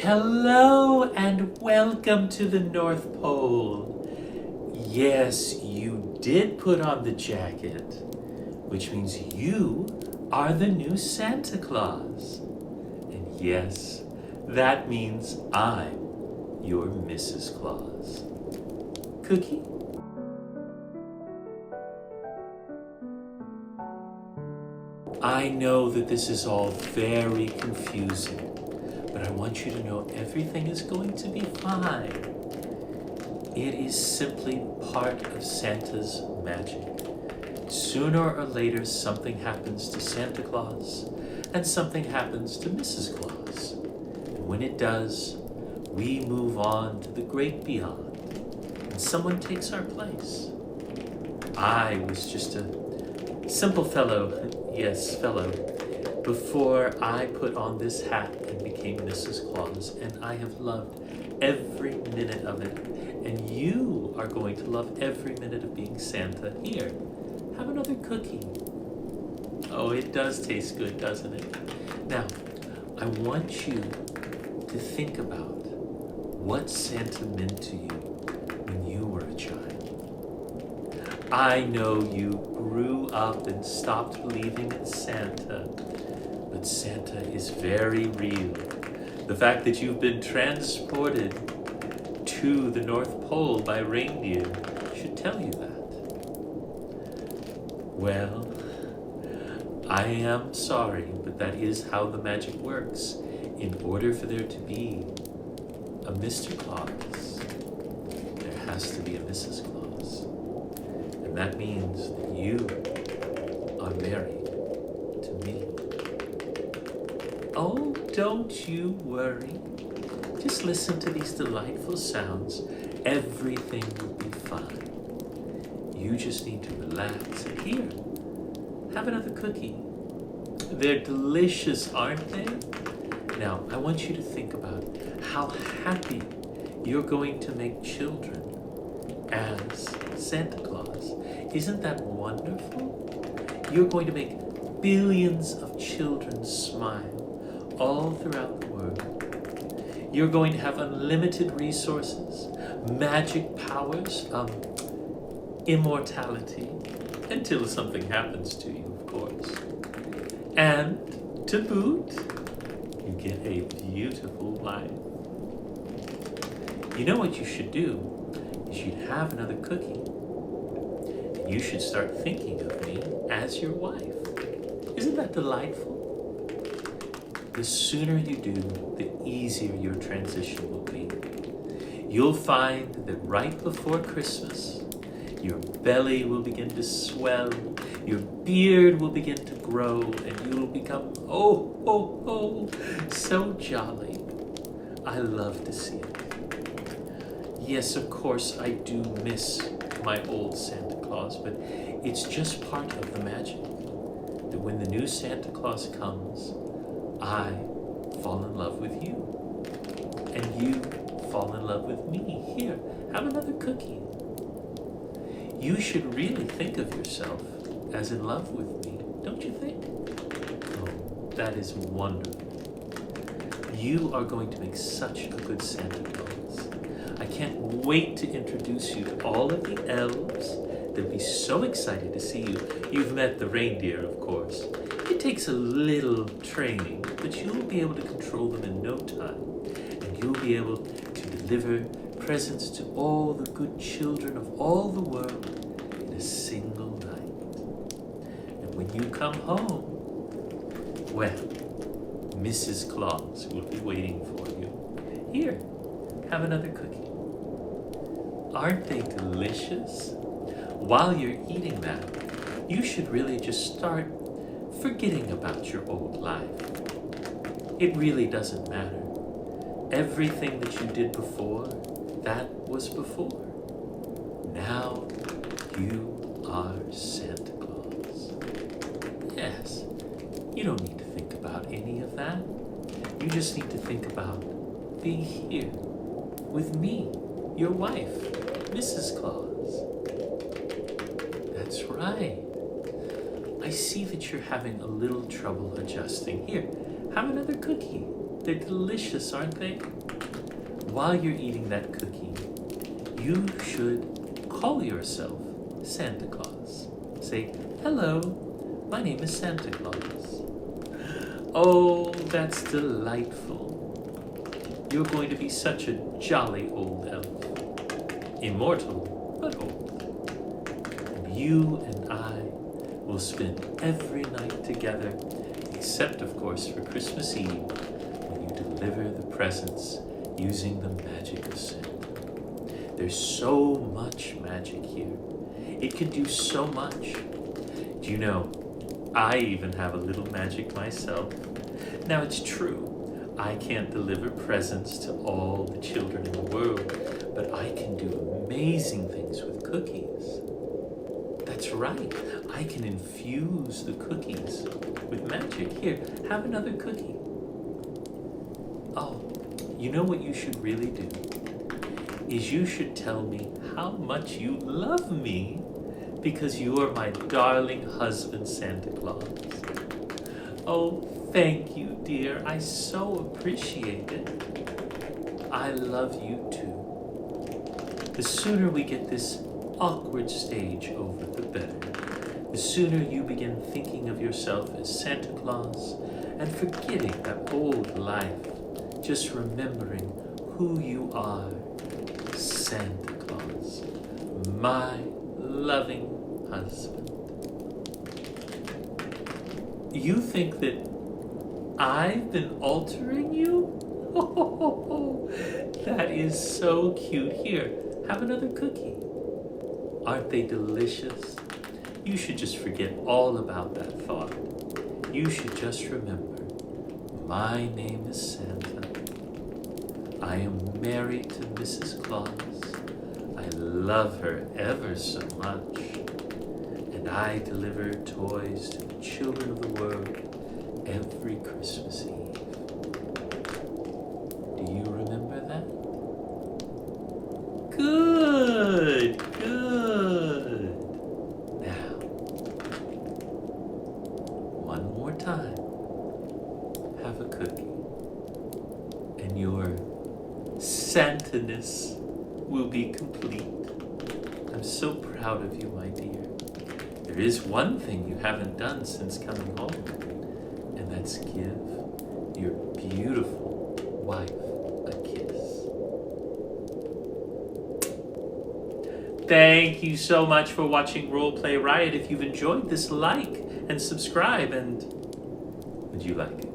Hello and welcome to the North Pole. Yes, you did put on the jacket, which means you are the new Santa Claus. And yes, that means I'm your Mrs. Claus. Cookie? I know that this is all very confusing, but I want you to know everything is going to be fine. It is simply part of Santa's magic. Sooner or later, something happens to Santa Claus, and something happens to Mrs. Claus. And when it does, we move on to the great beyond, and someone takes our place. I was just a simple fellow, before I put on this hat and became Mrs. Claus, and I have loved every minute of it, and you are going to love every minute of being Santa. Here, have another cookie. Oh, it does taste good, doesn't it? Now, I want you to think about what Santa meant to you when you were a child. I know you grew up and stopped believing in Santa, but Santa is very real. The fact that you've been transported to the North Pole by reindeer should tell you that. Well, I am sorry, but that is how the magic works. In order for there to be a Mr. Claus, there has to be a Mrs. Claus. And that means that you are married to me. Oh, don't you worry. Just listen to these delightful sounds. Everything will be fine. You just need to relax. And here, have another cookie. They're delicious, aren't they? Now, I want you to think about how happy you're going to make children as Santa Claus. Isn't that wonderful? You're going to make billions of children smile all throughout the world. You're going to have unlimited resources, magic powers, immortality, until something happens to you, of course. And to boot, you get a beautiful wife. You know what you should do? You should have another cookie. And you should start thinking of me as your wife. Isn't that delightful? The sooner you do, the easier your transition will be. You'll find that right before Christmas, your belly will begin to swell, your beard will begin to grow, and you will become, so jolly. I love to see it. Yes, of course, I do miss my old Santa Claus, but it's just part of the magic. That when the new Santa Claus comes, I fall in love with you. And you fall in love with me. Here, have another cookie. You should really think of yourself as in love with me, don't you think? Oh, that is wonderful. You are going to make such a good Santa Claus. I can't wait to introduce you to all of the elves. They'll be so excited to see you. You've met the reindeer, of course. It takes a little training, but you'll be able to control them in no time. And you'll be able to deliver presents to all the good children of all the world in a single night. And when you come home, well, Mrs. Claus will be waiting for you. Here, have another cookie. Aren't they delicious? While you're eating that, you should really just start forgetting about your old life. It really doesn't matter. Everything that you did before, that was before. Now you are Santa Claus. Yes, you don't need to think about any of that. You just need to think about being here with me, your wife, Mrs. Claus. That's right. I see that you're having a little trouble adjusting. Here, have another cookie. They're delicious, aren't they? While you're eating that cookie, you should call yourself Santa Claus. Say, hello, my name is Santa Claus. Oh, that's delightful. You're going to be such a jolly old elf. Immortal, but old. And you and I will spend every night together, except, of course, for Christmas Eve, when you deliver the presents using the magic of Santa. There's so much magic here. It can do so much. Do you know, I even have a little magic myself. Now, it's true, I can't deliver presents to all the children in the world, but I can do amazing things with cookies. That's right, I can infuse the cookies with magic. Here, have another cookie. Oh, you know what you should really do? Is you should tell me how much you love me because you are my darling husband, Santa Claus. Oh, thank you, dear. I so appreciate it. I love you too. The sooner we get this awkward stage over, the better. The sooner you begin thinking of yourself as Santa Claus and forgetting that old life, just remembering who you are, Santa Claus, my loving husband. You think that I've been altering you? Oh, that is so cute. Here, have another cookie. Aren't they delicious? You should just forget all about that thought. You should just remember, my name is Santa. I am married to Mrs. Claus. I love her ever so much. And I deliver toys to the children of the world every Christmas Eve. Do you remember that? Good, good. Now, one more time. Have a cookie. And your Santa-ness will be complete. I'm so proud of you, my dear. There is one thing you haven't done since coming home, and that's give your beautiful wife a kiss. Thank you so much for watching Roleplay Riot. If you've enjoyed this, like and subscribe, and would you like